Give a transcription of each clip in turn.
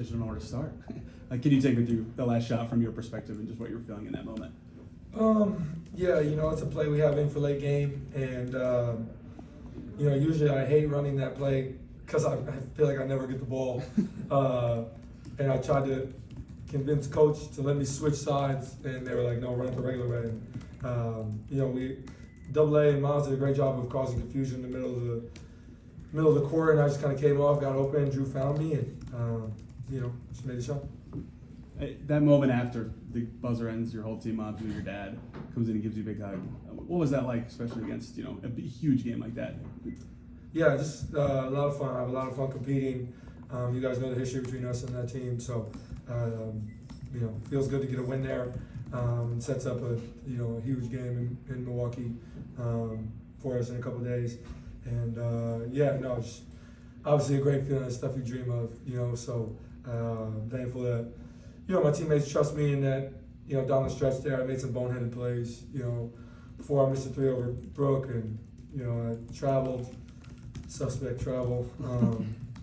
just don't know where to start. Can you take me through the last shot from your perspective and just what you were feeling in that moment? Yeah, it's a play we have in for late game, and usually I hate running that play because I feel like I never get the ball, and I tried to convince coach to let me switch sides, and they were like, "No, run it the regular way." And, we Double A and Miles did a great job of causing confusion in the middle of the court, and I just kind of came off, got open, Drew found me, and just made the shot. That moment after the buzzer ends, your whole team mobs you, your dad comes in and gives you a big hug. What was that like, especially against a huge game like that? Yeah, just a lot of fun. I have a lot of fun competing. You guys know the history between us and that team, so feels good to get a win there. And sets up a huge game in Milwaukee for us in a couple of days. And just obviously a great feeling, stuff you dream of. So thankful that my teammates trust me, and that down the stretch there I made some boneheaded plays. Before I missed a 3 over Brooke, and I traveled, suspect travel.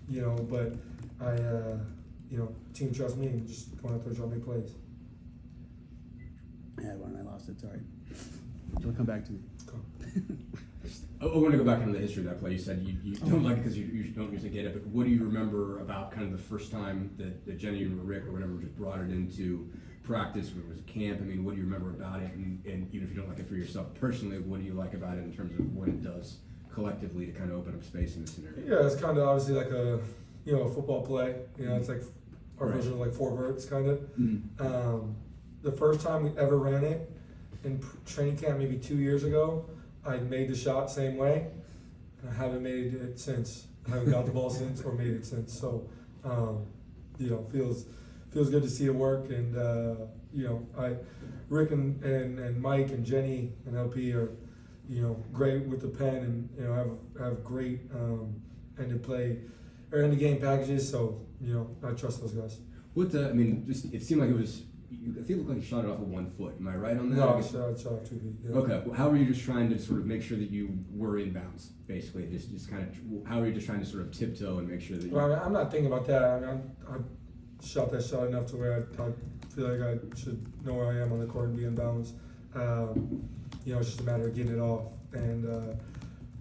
But I team trusts me, and just going out there trying to make plays. I had one and I lost it. Sorry. It'll come back to me. I want to go back into the history of that play. You said you don't like it because you don't usually get it, but what do you remember about kind of the first time that Jenny or Rick or whatever just brought it into practice, when it was a camp? I mean, what do you remember about it? And even if you don't like it for yourself personally, what do you like about it in terms of what it does collectively to kind of open up space in this scenario? Yeah, it's kind of obviously like a football play. It's like our version of like four verts kind of. Mm-hmm. The first time we ever ran it in training camp, maybe 2 years ago, I made the shot same way, and I haven't made it since. I haven't got the ball since or made it since. So, feels good to see it work. And Rick and Mike and Jenny and LP are great with the pen, and have great end of play or end of game packages. So I trust those guys. It seemed like it was. I think it looked like you shot it off of 1 foot. Am I right on that? No, I shot off 2 feet. Yeah. Okay. Well, how were you just trying to sort of make sure that you were in bounds, basically? Just kind of, how were you just trying to sort of tiptoe and make sure that you... Well, I'm not thinking about that. I shot that shot enough to where I feel like I should know where I am on the court and be in bounds. It's just a matter of getting it off. And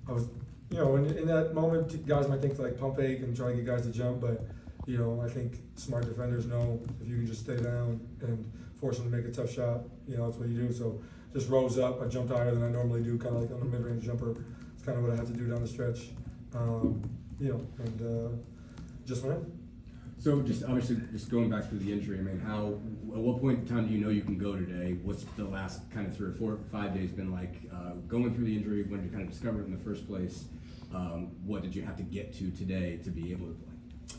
I was, in that moment, guys might think to like pump fake and try to get guys to jump, but I think smart defenders know if you can just stay down and force them to make a tough shot, that's what you do. So just rose up. I jumped higher than I normally do, kind of like on a mid-range jumper. It's kind of what I had to do down the stretch, just went in. So just obviously just going back through the injury, at what point in time do you know you can go today? What's the last kind of 3 or 4 or 5 days been like going through the injury? When did you kind of discover it in the first place? What did you have to get to today to be able to play?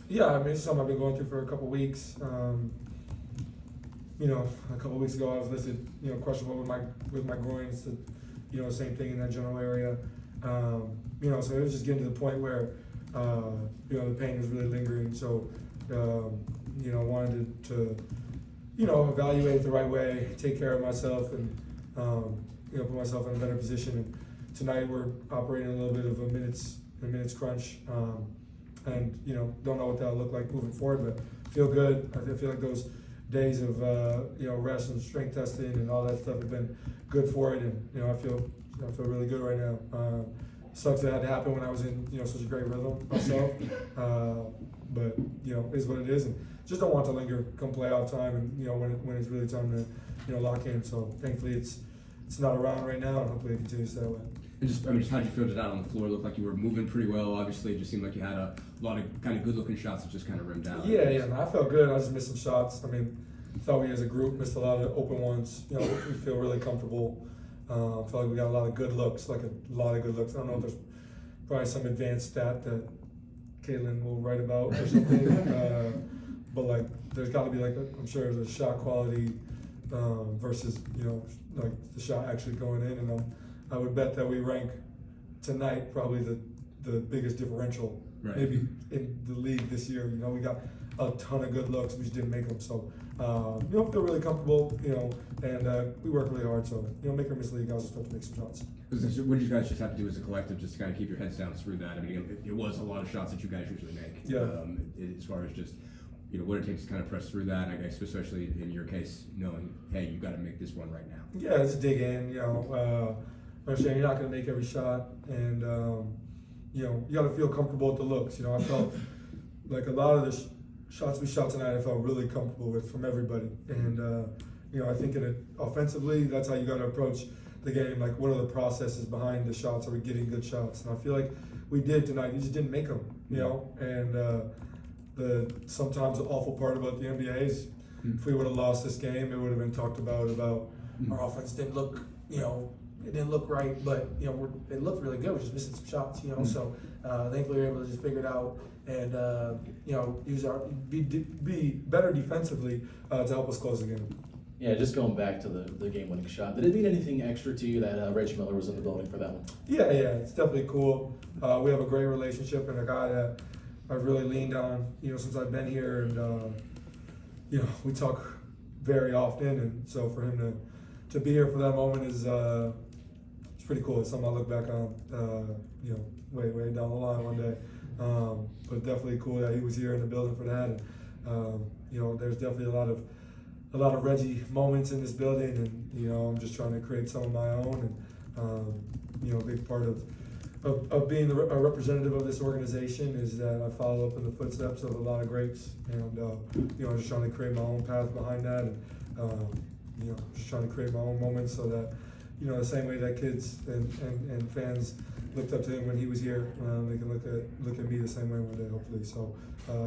Yeah, it's something I've been going through for a couple of weeks. A couple of weeks ago I was listed, questionable with my groins, same thing in that general area. So it was just getting to the point where, the pain was really lingering. So, wanted to, evaluate it the right way, take care of myself, and, put myself in a better position. And tonight we're operating a little bit of a minutes crunch. And don't know what that'll look like moving forward, but feel good. I feel like those days of rest and strength testing and all that stuff have been good for it, and I feel really good right now. Sucks that it had to happen when I was in such a great rhythm myself, but is what it is, and just don't want to linger come playoff time, and when it's really time to lock in. So thankfully it's not around right now, and hopefully it continues that way. And just how'd you feel just out on the floor? It looked like you were moving pretty well. Obviously, it just seemed like you had a lot of kind of good-looking shots that just kind of rimmed out. Yeah, I felt good. I just missed some shots. Thought we as a group missed a lot of open ones. We feel really comfortable. Felt like we got a lot of good looks, I don't know if there's probably some advanced stat that Caitlin will write about or something, but there's got to be I'm sure there's a shot quality versus the shot actually going in, and I would bet that we rank tonight probably the biggest differential maybe in the league this year. We got a ton of good looks, we just didn't make them. So feel really comfortable, and we work really hard. So make or miss league, guys will start to make some shots. What did you guys just have to do as a collective just to kind of keep your heads down through that? It was a lot of shots that you guys usually make. Yeah. As far as just what it takes to kind of press through that. I guess especially in your case, knowing, hey, you got to make this one right now. Yeah, it's dig in. Understand you're not going to make every shot, and you got to feel comfortable with the looks. I felt like a lot of the shots we shot tonight, I felt really comfortable with from everybody, and I think offensively, that's how you got to approach the game. Like, what are the processes behind the shots? Are we getting good shots? And I feel like we did tonight. You just didn't make them. And the sometimes the awful part about the NBA is if we would have lost this game, it would have been talked about our offense didn't look, it didn't look right, but it looked really good. We're just missing some shots, So thankfully we were able to just figure it out and use be better defensively to help us close the game. Yeah, just going back to the game-winning shot. Did it mean anything extra to you that Reggie Miller was in the building for that one? Yeah, it's definitely cool. We have a great relationship and a guy that I've really leaned on, since I've been here, and we talk very often, and so for him to be here for that moment is it's pretty cool. It's something I look back on, way down the line one day. But definitely cool that he was here in the building for that, and there's definitely a lot of Reggie moments in this building, and I'm just trying to create some of my own, and a big part of being a representative of this organization is that I follow up in the footsteps of a lot of greats, and I'm just trying to create my own path behind that, and just trying to create my own moments so that the same way that kids and fans looked up to him when he was here, they can look at me the same way one day, hopefully. So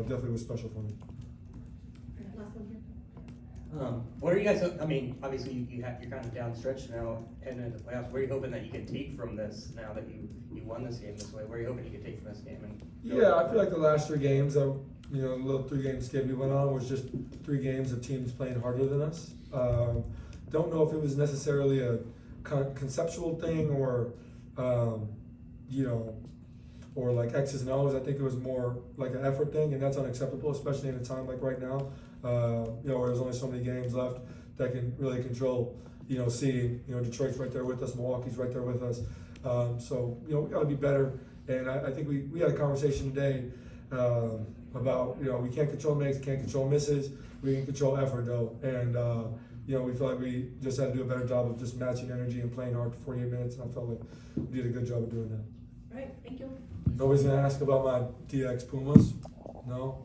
definitely was special for me. Last one here. What are you guys? I mean, obviously you're kind of down stretch now, heading into the playoffs. What are you hoping that you can take from this now that you won this game this way? What are you hoping you can take from this game? Yeah, I feel like the last 3 games, the little 3-game skid we went on was just 3 games of teams playing harder than us. Don't know if it was necessarily a conceptual thing or or like X's and O's. I think it was more like an effort thing, and that's unacceptable, especially in a time like right now, where there's only so many games left that can really control, seeding. Detroit's right there with us, Milwaukee's right there with us. So, we got to be better. And I think we had a conversation today about, we can't control makes, can't control misses. We can control effort, though. And, we feel like we just had to do a better job of just matching energy and playing hard for 48 minutes. And I felt like we did a good job of doing that. All right, thank you. Nobody's going to ask about my DX Pumas? No?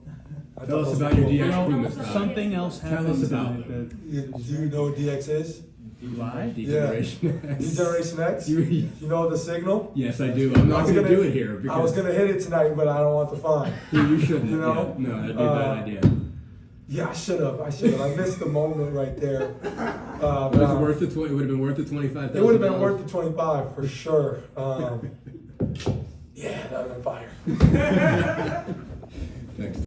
I Tell thought us those about were your cool. DX Pumas. us about Todd. Something else Tell happened us about tonight that Do you know what DX is? Why? Degeneration X. Degeneration X? You know the signal? Yes, I do. I'm not going to do it here because I was going to hit it tonight, but I don't want the fine. you shouldn't. You know? Yeah, no, that'd be a bad idea. Yeah, I should have. I missed the moment right there. Was it worth the It would have been worth the $25,000. It would have been worth the 25 for sure. Yeah, that would have been fire. Thanks.